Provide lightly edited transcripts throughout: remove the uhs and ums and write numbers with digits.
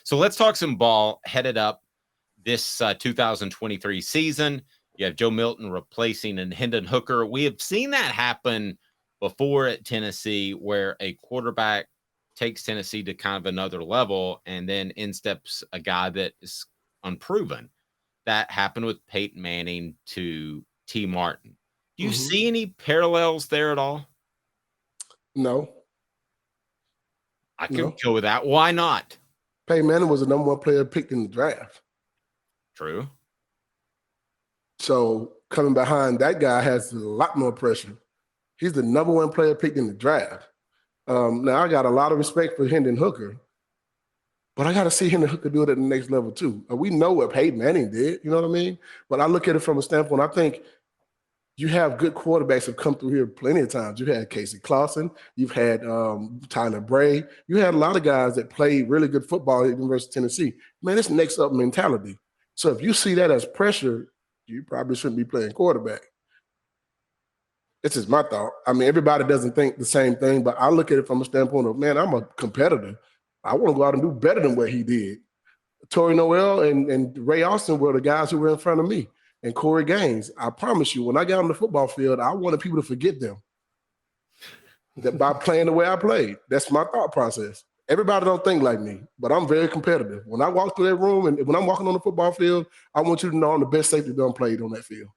So let's talk some ball headed up this 2023 season. You have Joe Milton replacing and Hendon Hooker. We have seen that happen before at Tennessee, where a quarterback takes Tennessee to kind of another level, and then in steps a guy that is unproven. That happened with Peyton Manning to T. Martin. Do you see any parallels there at all? No. I could go with that. Why not? Peyton Manning was the number one player picked in the draft. True. So coming behind that guy has a lot more pressure. He's the number one player picked in the draft. Now, I got a lot of respect for Hendon Hooker, but I got to see Hendon Hooker do it at the next level too. We know what Peyton Manning did, you know what I mean? But I look at it from a standpoint, I think you have good quarterbacks have come through here plenty of times. You've had Casey Clausen. You've had Tyler Bray. You had a lot of guys that played really good football at the University of Tennessee. Man, it's next up mentality. So if you see that as pressure, you probably shouldn't be playing quarterback. This is my thought. I mean, everybody doesn't think the same thing, but I look at it from a standpoint of, man, I'm a competitor. I want to go out and do better than what he did. Torrey Noel and Ray Austin were the guys who were in front of me. And Corey Gaines, I promise you, when I got on the football field, I wanted people to forget them. That by playing the way I played. That's my thought process. Everybody don't think like me, but I'm very competitive. When I walk through that room and when I'm walking on the football field, I want you to know I'm the best safety done played on that field.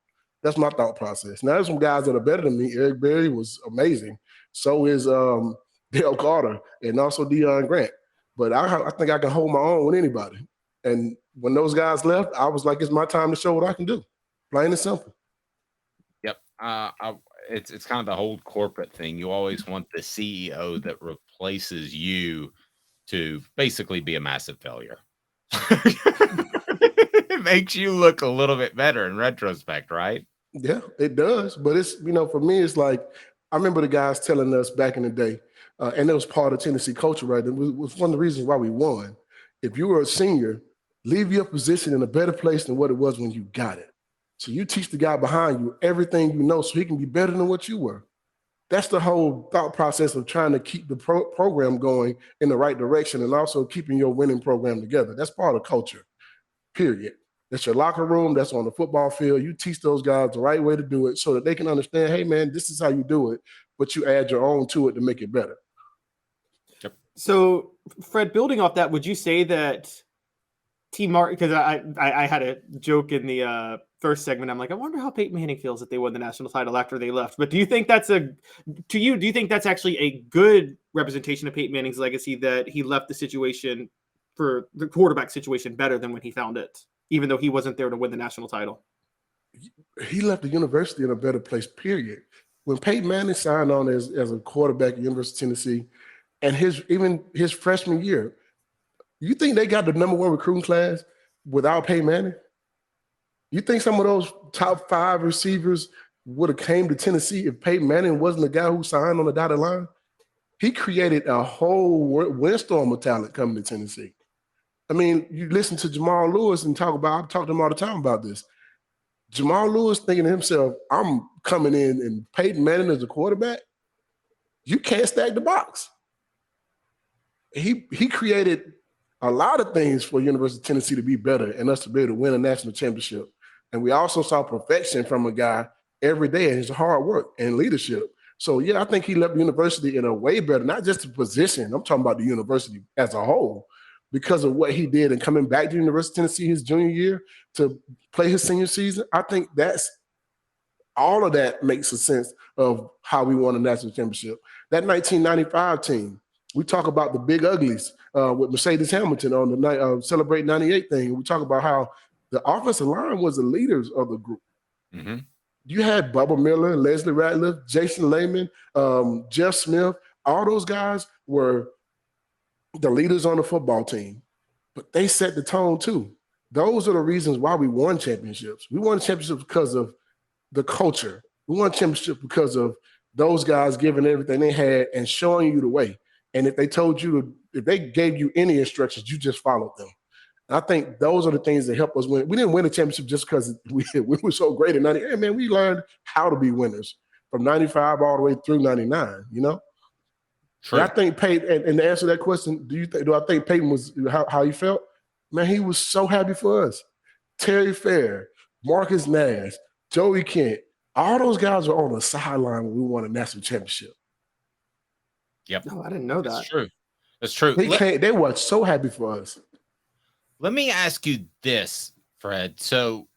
That's my thought process. Now, there's some guys that are better than me. Eric Berry was amazing. So is Dale Carter and also Deion Grant. But I think I can hold my own with anybody. And when those guys left, I was like, it's my time to show what I can do. Plain and simple. Yep. It's kind of the whole corporate thing. You always want the CEO that replaces you to basically be a massive failure. It makes you look a little bit better in retrospect, right? Yeah, it does. But it's, for me, it's like, I remember the guys telling us back in the day, and it was part of Tennessee culture, right? It was one of the reasons why we won. If you were a senior, leave your position in a better place than what it was when you got it. So you teach the guy behind you everything you know so he can be better than what you were. That's the whole thought process of trying to keep the program going in the right direction and also keeping your winning program together. That's part of culture, period. That's your locker room. That's on the football field. You teach those guys the right way to do it so that they can understand, hey, man, this is how you do it, but you add your own to it to make it better. Yep. So, Fred, building off that, would you say that T. Martin, because I had a joke in the first segment, I'm like, I wonder how Peyton Manning feels if they won the national title after they left. But do you think that's do you think that's actually a good representation of Peyton Manning's legacy, that he left the situation for the quarterback situation better than when he found it, even though he wasn't there to win the national title? He left the university in a better place, period. When Peyton Manning signed on as a quarterback at the University of Tennessee, and his freshman year, you think they got the number one recruiting class without Peyton Manning? You think some of those top 5 receivers would have came to Tennessee if Peyton Manning wasn't the guy who signed on the dotted line? He created a whole windstorm of talent coming to Tennessee. I mean, you listen to Jamal Lewis and I talk to him all the time about this. Jamal Lewis thinking to himself, I'm coming in and Peyton Manning as a quarterback. You can't stack the box. He created a lot of things for University of Tennessee to be better and us to be able to win a national championship. And we also saw perfection from a guy every day and his hard work and leadership. So, yeah, I think he left the university in a way better, not just the position. I'm talking about the university as a whole because of what he did and coming back to the University of Tennessee his junior year to play his senior season. I think all of that makes a sense of how we won a national championship. That 1995 team, we talk about the big uglies with Mercedes Hamilton on the Celebrate 98 thing. We talk about how the offensive line was the leaders of the group. Mm-hmm. You had Bubba Miller, Leslie Ratliff, Jason Lehman, Jeff Smith. All those guys were the leaders on the football team, but they set the tone too. Those are the reasons why we won championships. We won championships because of the culture. We won championships because of those guys giving everything they had and showing you the way. And if they gave you any instructions, you just followed them. And I think those are the things that help us win. We didn't win the championship just because we were so great in 98. Hey, man, we learned how to be winners from 95 all the way through 99, And I think Peyton, and to answer that question, do I think Peyton was how he felt? Man, he was so happy for us. Terry Fair, Marcus Nash, Joey Kent, all those guys were on the sideline when we won a national championship. Yep. No, I didn't know that. That's true. That's true. They were so happy for us. Let me ask you this, Fred. So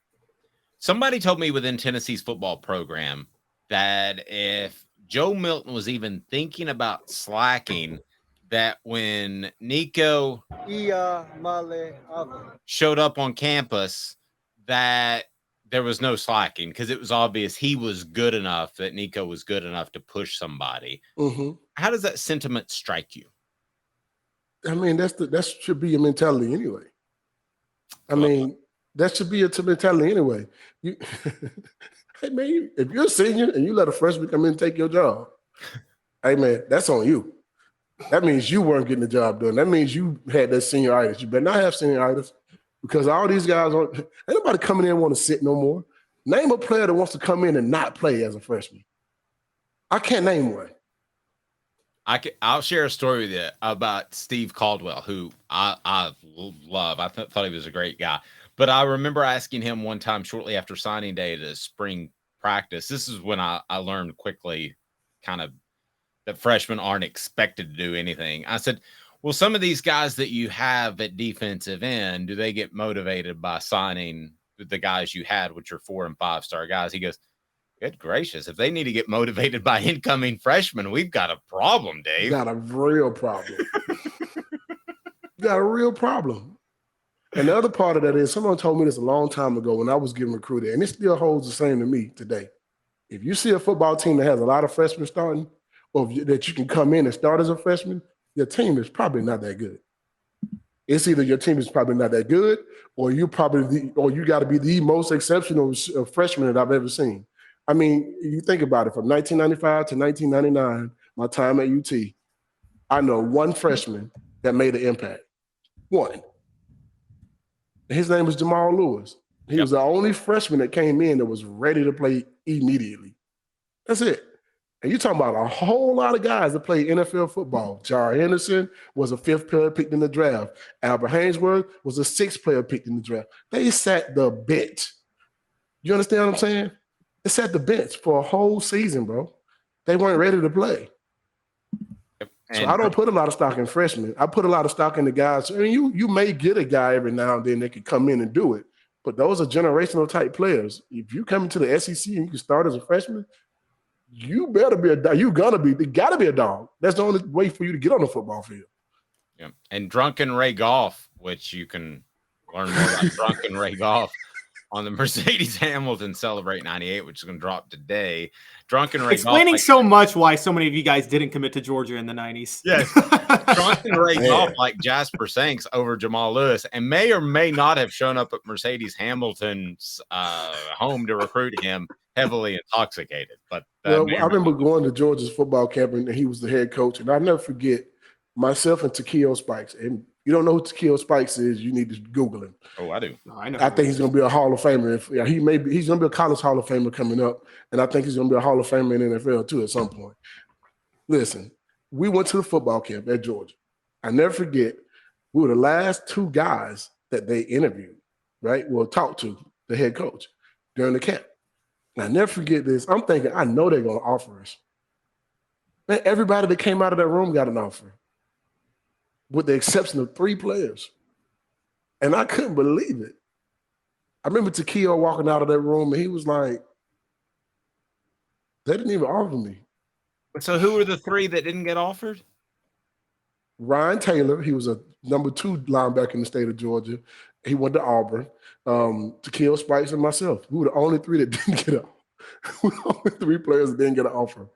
somebody told me within Tennessee's football program that if Joe Milton was even thinking about slacking, that when Nico showed up on campus, that there was no slacking because it was obvious he was good enough, that Nico was good enough to push somebody. Mm-hmm. How does that sentiment strike you? I mean, that should be your mentality anyway. I mean, that should be your mentality anyway. Hey, man, if you're a senior and you let a freshman come in and take your job, hey, man, that's on you. That means you weren't getting the job done. That means you had that senioritis. You better not have senioritis because all these guys ain't nobody coming in and want to sit no more. Name a player that wants to come in and not play as a freshman. I can't name one. I'll share a story with you about Steve Caldwell, who I love. I thought he was a great guy. But I remember asking him one time shortly after signing day to spring practice. This is when I learned quickly kind of that freshmen aren't expected to do anything. I said, well, some of these guys that you have at defensive end, do they get motivated by signing the guys you had, which are 4- and 5-star guys? He goes, good gracious, if they need to get motivated by incoming freshmen, we've got a problem, Dave. Got a real problem. Got a real problem. And the other part of that is someone told me this a long time ago when I was getting recruited, and it still holds the same to me today. If you see a football team that has a lot of freshmen starting, or that you can come in and start as a freshman, your team is probably not that good. It's either your team is probably not that good, or you got to be the most exceptional freshman that I've ever seen. I mean, you think about it, from 1995 to 1999, my time at UT, I know one freshman that made an impact. One. His name was Jamal Lewis. He was the only freshman that came in that was ready to play immediately. That's it. And you're talking about a whole lot of guys that played NFL football. Jar Henderson was a 5th player picked in the draft. Albert Haynesworth was a 6th player picked in the draft. They sat the bench. You understand what I'm saying? They sat the bench for a whole season, bro. They weren't ready to play. So I don't put a lot of stock in freshmen. I put a lot of stock in the guys. I mean, you may get a guy every now and then that can come in and do it, but those are generational type players. If you come into the SEC and you can start as a freshman, you better be a dog. You gotta be a dog. That's the only way for you to get on the football field. Yeah. And Drunken Ray Golf, which you can learn more about Drunken Ray Golf on the Mercedes Hamilton Celebrate 98, which is going to drop today. Drunken Ray explaining Golf, so much why so many of you guys didn't commit to Georgia in the 90s. Yes. Drunken Ray Golf, like Jasper Sanks over Jamal Lewis, and may or may not have shown up at Mercedes Hamilton's home to recruit him, heavily intoxicated. But I remember going to Georgia's football camp, and he was the head coach. And I'll never forget myself and Takeo Spikes. And you don't know who Takeo Spikes is, you need to Google him. Oh, I do. I know. I think he's going to be a Hall of Famer. He's going to be a college Hall of Famer coming up, and I think he's going to be a Hall of Famer in the NFL too at some point. Listen, we went to the football camp at Georgia. I never forget, we were the last 2 guys that they interviewed, right? Well, talked to the head coach during the camp. And I never forget this. I'm thinking, I know they're going to offer us. Man, everybody that came out of that room got an offer, with the exception of 3 players. And I couldn't believe it. I remember Takeo walking out of that room, and he was like, they didn't even offer me. So who were the 3 that didn't get offered? Ryan Taylor, he was a number 2 linebacker in the state of Georgia. He went to Auburn. Takeo Spikes and myself. We were the only 3 that didn't get we were the only 3 players that didn't get an offer.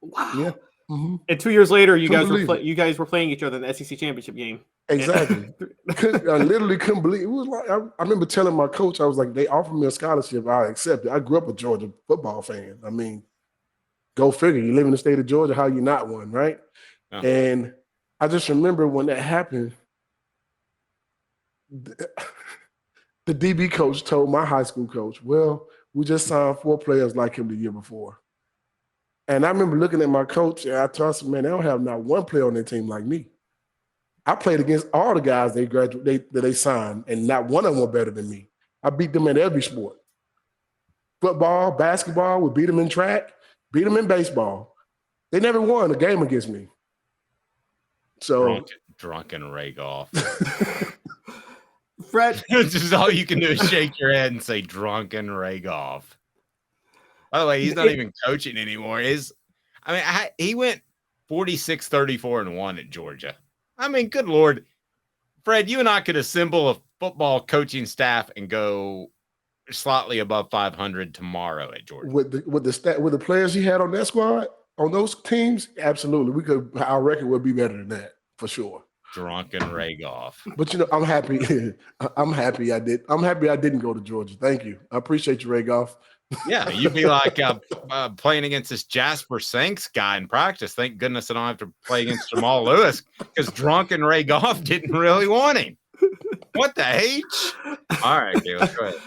Wow. Yeah. Mm-hmm. And 2 years later, you guys were playing each other in the SEC championship game. Exactly. I literally couldn't believe it. Was like I remember telling my coach, I was like, they offered me a scholarship, I accepted. I grew up a Georgia football fan. I mean, go figure. You live in the state of Georgia, how you not one, right? Yeah. And I just remember when that happened, the DB coach told my high school coach, well, we just signed 4 players like him the year before. And I remember looking at my coach, and I told him, man, they don't have not one player on their team like me. I played against all the guys that they signed, and not one of them were better than me. I beat them in every sport. Football, basketball, we beat them in track, beat them in baseball. They never won a game against me. So drunken Ray Goff. Fred, just all you can do is shake your head and say drunken Ray Goff. By the way, he's not even coaching anymore. He went 46-34-1 at Georgia. I mean, good Lord. Fred, you and I could assemble a football coaching staff and go slightly above 500 tomorrow at Georgia. With the players he had on that squad, on those teams, absolutely. Our record would be better than that, for sure. Drunken Ray Goff. But I'm happy. I'm happy I didn't go to Georgia. Thank you. I appreciate you, Ray Goff. Yeah, you'd be like playing against this Jasper Sanks guy in practice. Thank goodness I don't have to play against Jamal Lewis because drunken Ray Goff didn't really want him. What the H? All right, dude, let's go ahead.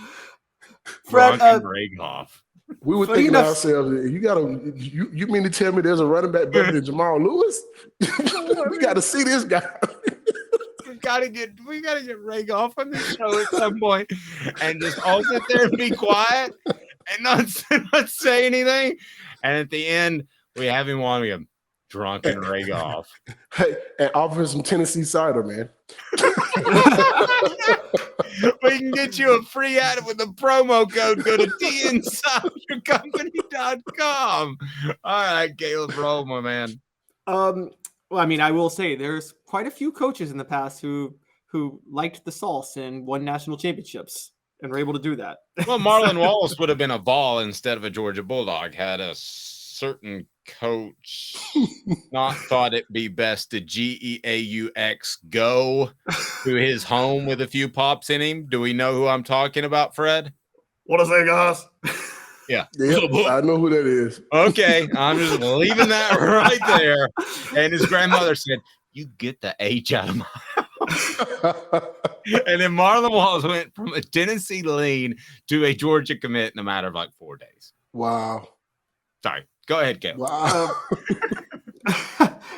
Fred, drunken Ray Goff. We were thinking to ourselves, you mean to tell me there's a running back better than Jamal Lewis? We got to see this guy. We gotta get Ray Goff on the show at some point and just all sit there and be quiet and not say anything. And at the end, we have him on him, drunken Ray Goff. Hey, and offer some Tennessee cider, man. We can get you a free ad with the promo code. Go to tnsideyourcompany.com. All right, Caleb, roll, my man. Well, I mean, I will say there's quite a few coaches in the past who liked the sauce and won national championships and were able to do that. Well, Marlon Wallace would have been a Vol instead of a Georgia Bulldog had a certain coach not thought it'd be best to GEAUX go to his home with a few pops in him. Do we know who I'm talking about, Fred? What is that, guys? Yeah. Yep, I know who that is. Okay, I'm just leaving that right there. And his grandmother said, "You get the H out of my house." And then Marlon Wallace went from a Tennessee lean to a Georgia commit in a matter of like 4 days. Wow. Sorry. Go ahead, Caleb. Wow.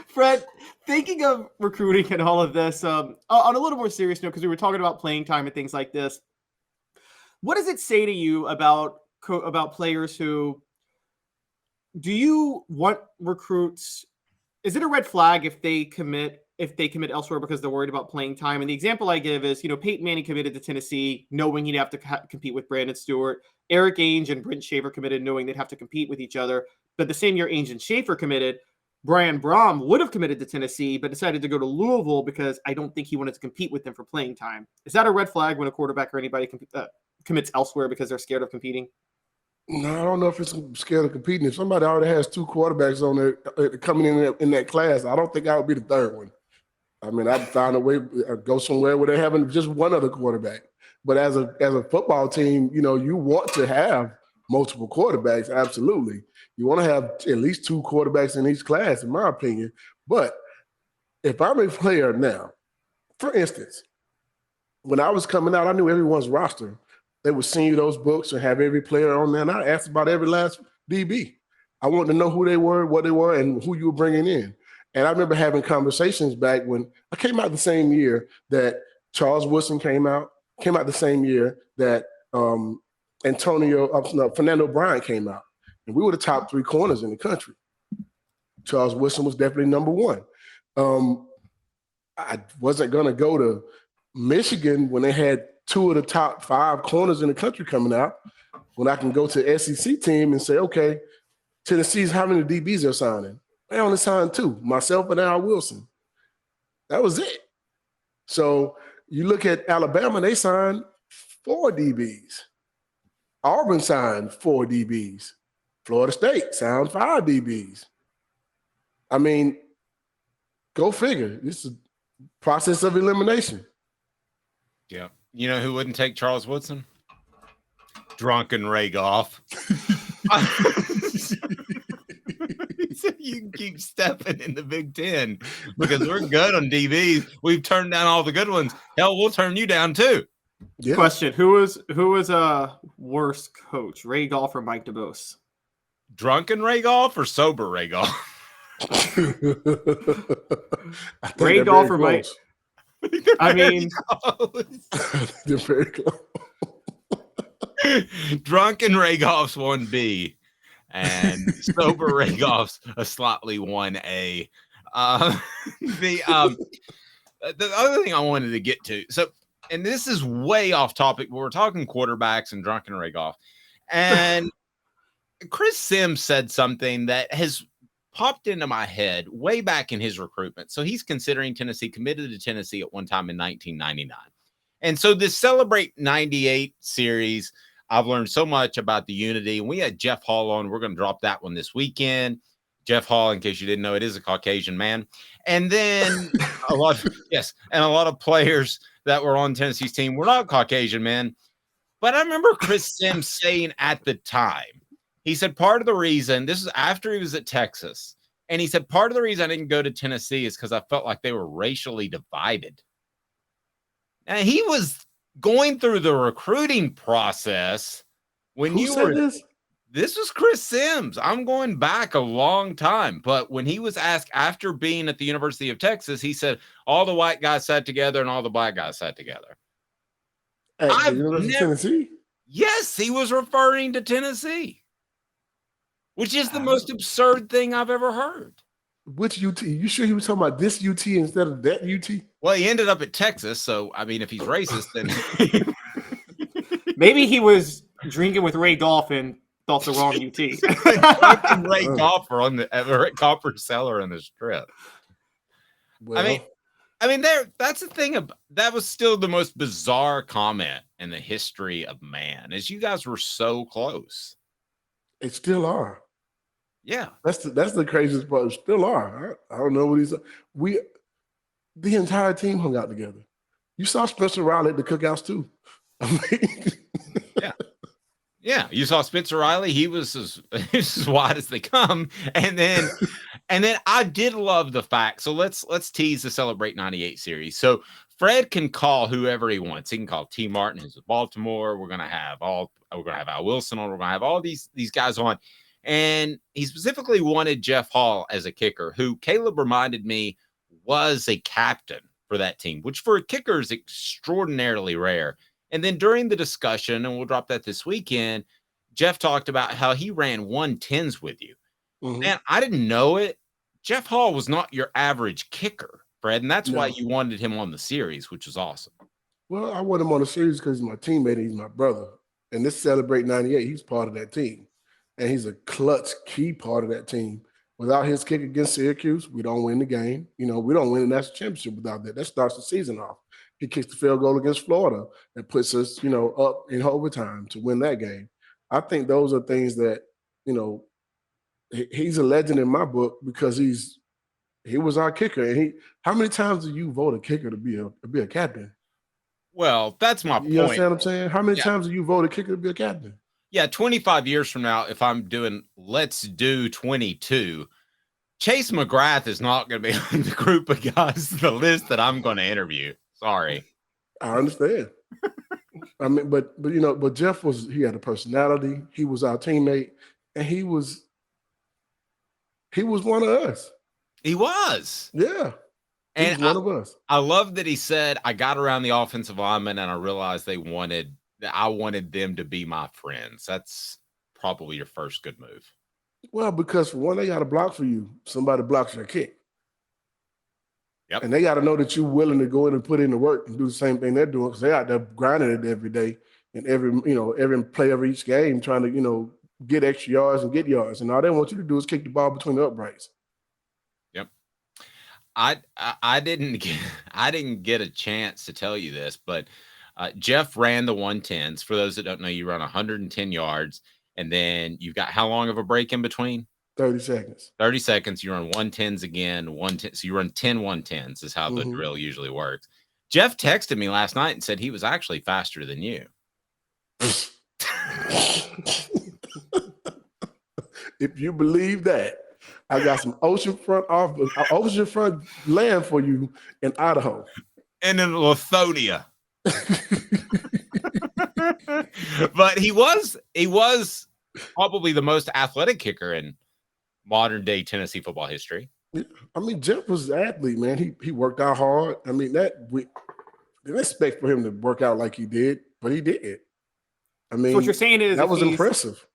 Fred, thinking of recruiting and all of this, on a little more serious note, because we were talking about playing time and things like this, what does it say to you about players who do you want recruits? Is it a red flag if they commit elsewhere because they're worried about playing time? And the example I give is, Peyton Manning committed to Tennessee knowing he'd have to compete with Brandon Stewart. Eric Ainge and Brent Schaefer committed knowing they'd have to compete with each other. But the same year Ainge and Schaefer committed, Brian Brom would have committed to Tennessee, but decided to go to Louisville because I don't think he wanted to compete with them for playing time. Is that a red flag when a quarterback or anybody commits elsewhere because they're scared of competing? No, I don't know if it's scared of competing. If somebody already has two quarterbacks on there coming in that class, I don't think I would be the third one. I mean, I'd find a way to go somewhere where they're having just one other quarterback. But as a football team, you want to have multiple quarterbacks, absolutely. You want to have at least two quarterbacks in each class, in my opinion. But if I'm a player now, for instance, when I was coming out, I knew everyone's roster. They would send you those books and have every player on there. And I asked about every last DB. I wanted to know who they were, what they were, and who you were bringing in. And I remember having conversations back when I came out the same year that Charles Woodson came out the same year that Fernando Bryant came out. And we were the top three corners in the country. Charles Woodson was definitely number one. I wasn't going to go to Michigan when they had two of the top 5 corners in the country coming out, when I can go to the SEC team and say, okay, Tennessee's how many DBs they're signing? They only signed 2, myself and Al Wilson. That was it. So you look at Alabama, they signed 4 DBs. Auburn signed 4 DBs. Florida State signed 5 DBs. I mean, go figure. It's a process of elimination. Yeah. You know who wouldn't take Charles Woodson? Drunken Ray Goff. You can keep stepping in the Big Ten because we're good on DBs. We've turned down all the good ones. Hell, we'll turn you down too. Yeah. Question: Who was a worse coach, Ray Goff or Mike DeBose? drunken Ray Goff or sober Ray Goff? Ray Goff or Mike? I mean, they're very close. Drunken Ray Goff's 1B, and sober Ray Goff's a slightly 1A. The other thing I wanted to get to, so, and this is way off topic, but we're talking quarterbacks and drunken Ray Goff, and Chris Sims said something that has popped into my head way back in his recruitment. So he's considering Tennessee, committed to Tennessee at one time in 1999. And so this Celebrate 98 series, I've learned so much about the unity. And we had Jeff Hall on. We're going to drop that one this weekend. Jeff Hall, in case you didn't know, it is a Caucasian man. And then a lot of players that were on Tennessee's team were not Caucasian men. But I remember Chris Sims saying at the time, he said part of the reason, this is after he was at Texas, and he said part of the reason I didn't go to Tennessee is because I felt like they were racially divided. And he was going through the recruiting process when Who you said were this? This was Chris Sims. I'm going back a long time. But when he was asked after being at the University of Texas, he said all the white guys sat together and all the black guys sat together. At the University of Tennessee? Yes, he was referring to Tennessee, which is the most absurd thing I've ever heard. Which UT? You sure he was talking about this UT instead of that UT? Well, he ended up at Texas. So, I mean, if he's racist, then maybe he was drinking with Ray Goff and thought the wrong UT. Ray Golfer on the Copper Cellar on the strip. Well, I mean, that's the thing. That was still the most bizarre comment in the history of man, is you guys were so close. They still are. Yeah, that's the craziest part. Still are. I don't know what he's. The entire team hung out together. You saw Spencer Riley at the cookouts too. I mean, yeah. You saw Spencer Riley. He was as wide as they come. And then I did love the fact. So let's tease the Celebrate 98 series. So Fred can call whoever he wants. He can call T. Martin, who's at Baltimore. We're gonna have Al Wilson on. We're gonna have all these guys on. And he specifically wanted Jeff Hall as a kicker, who Caleb reminded me was a captain for that team, which for a kicker is extraordinarily rare. And then during the discussion, and we'll drop that this weekend, Jeff talked about how he ran 110s with you. Mm-hmm. Man, I didn't know it. Jeff Hall was not your average kicker, Fred, and that's why you wanted him on the series, which was awesome. Well, I want him on the series because he's my teammate and he's my brother. And this Celebrate 98, he's part of that team. And he's a clutch key part of that team. Without his kick against Syracuse, we don't win the game. We don't win the national championship without that. That starts the season off. He kicks the field goal against Florida that puts us, up in overtime to win that game. I think those are things that, he's a legend in my book because he was our kicker. And how many times do you vote a kicker to be a captain? Well, that's my point. You understand what I'm saying? How many times do you vote a kicker to be a captain? Yeah, 25 years from now, if I'm doing Let's Do 22, Chase McGrath is not going to be on the group of guys, the list that I'm going to interview. Sorry. I understand. I mean, but Jeff he had a personality. He was our teammate, and he was one of us. He was. Yeah. And one of us. I love that he said, I got around the offensive linemen and I realized I wanted them to be my friends. That's probably your first good move. Well, because for one, they got to block for you. Somebody blocks your kick. Yep. And they got to know that you're willing to go in and put in the work and do the same thing they're doing because they're out there grinding it every day and every play of each game trying to, get extra yards and get yards. And all they want you to do is kick the ball between the uprights. Yep. I didn't get a chance to tell you this, but Jeff ran the 110s. For those that don't know, you run 110 yards, and then you've got how long of a break in between? 30 seconds. 30 seconds. You run 110s again, 110. So you run 10 110s is how the drill usually works. Jeff texted me last night and said he was actually faster than you. If you believe that, I got some oceanfront land for you in Idaho. And in Lithonia. But he was probably the most athletic kicker in modern day Tennessee football history. I mean, Jeff was an athlete, man. He worked out hard. I mean, we didn't expect for him to work out like he did, but he did. I mean, So what you're saying is that was impressive.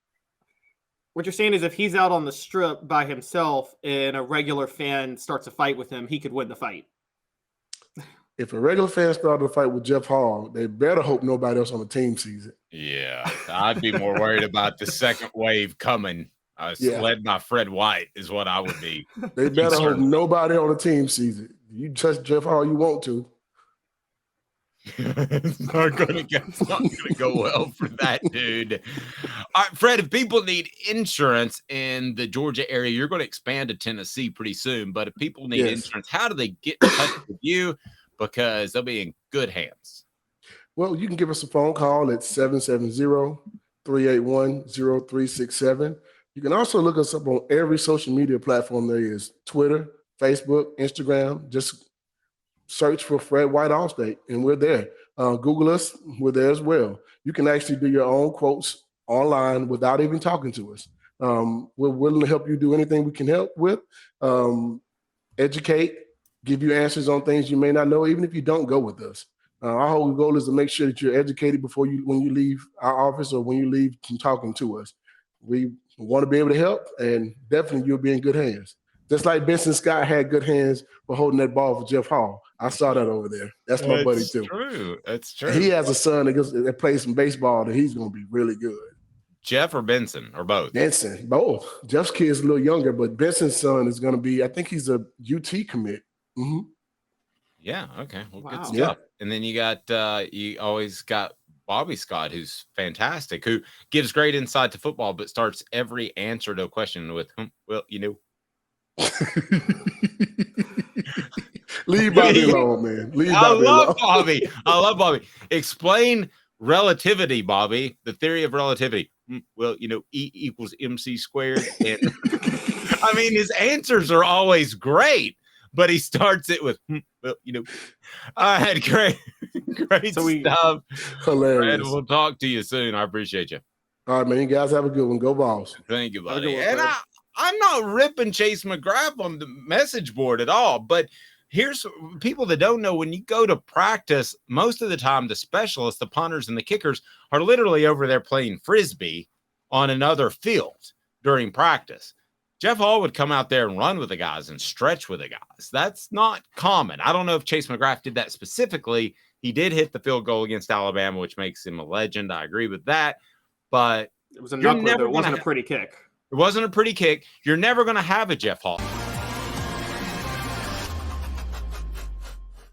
What you're saying is if he's out on the strip by himself and a regular fan starts a fight with him, he could win the fight. If a regular fan started a fight with Jeff Hall, they better hope nobody else on the team sees it. Yeah, I'd be more worried about the second wave coming. Led by Fred White is what I would be. They better hope nobody on the team sees it. You touch Jeff Hall, you want to. It's not going to go well for that dude. All right, Fred, if people need insurance in the Georgia area, you're going to expand to Tennessee pretty soon. But if people need insurance, how do they get in touch with you? Because they'll be in good hands. Well, you can give us a phone call at 770-381-0367. You can also look us up on every social media platform there is: Twitter, Facebook, Instagram. Just search for Fred White Allstate, and we're there. Google us. We're there as well. You can actually do your own quotes online without even talking to us. We're willing to help you do anything we can help with, educate, give you answers on things you may not know, even if you don't go with us. Our whole goal is to make sure that you're educated when you leave our office or when you leave from talking to us. We want to be able to help, and definitely you'll be in good hands. Just like Benson Scott had good hands for holding that ball for Jeff Hall. I saw that over there. That's my buddy too. That's true. And he has a son that plays some baseball that he's going to be really good. Jeff or Benson or both? Benson, both. Jeff's kid's a little younger, but Benson's son is going to be, I think he's a UT commit. Mm-hmm. Yeah. Okay. Well, good stuff. Yeah. And then you always got Bobby Scott, who's fantastic, who gives great insight to football, but starts every answer to a question with, well, you know. Leave Bobby alone, man. I love Bobby. Explain relativity, Bobby. The theory of relativity. Well, you know, E equals MC squared. And I mean, his answers are always great, but he starts it with, well, you know. I had great stuff. Hilarious. And we'll talk to you soon. I appreciate you. All right, man. You guys have a good one. Go Vols. Thank you, buddy. And I'm not ripping Chase McGrath on the message board at all, but here's people that don't know: when you go to practice, most of the time the specialists, the punters and the kickers, are literally over there playing Frisbee on another field during practice. Jeff Hall would come out there and run with the guys and stretch with the guys. That's not common. I don't know if Chase McGrath did that specifically. He did hit the field goal against Alabama, which makes him a legend. I agree with that. But it was a knuckler, though. It wasn't a pretty kick. It wasn't a pretty kick. You're never going to have a Jeff Hall.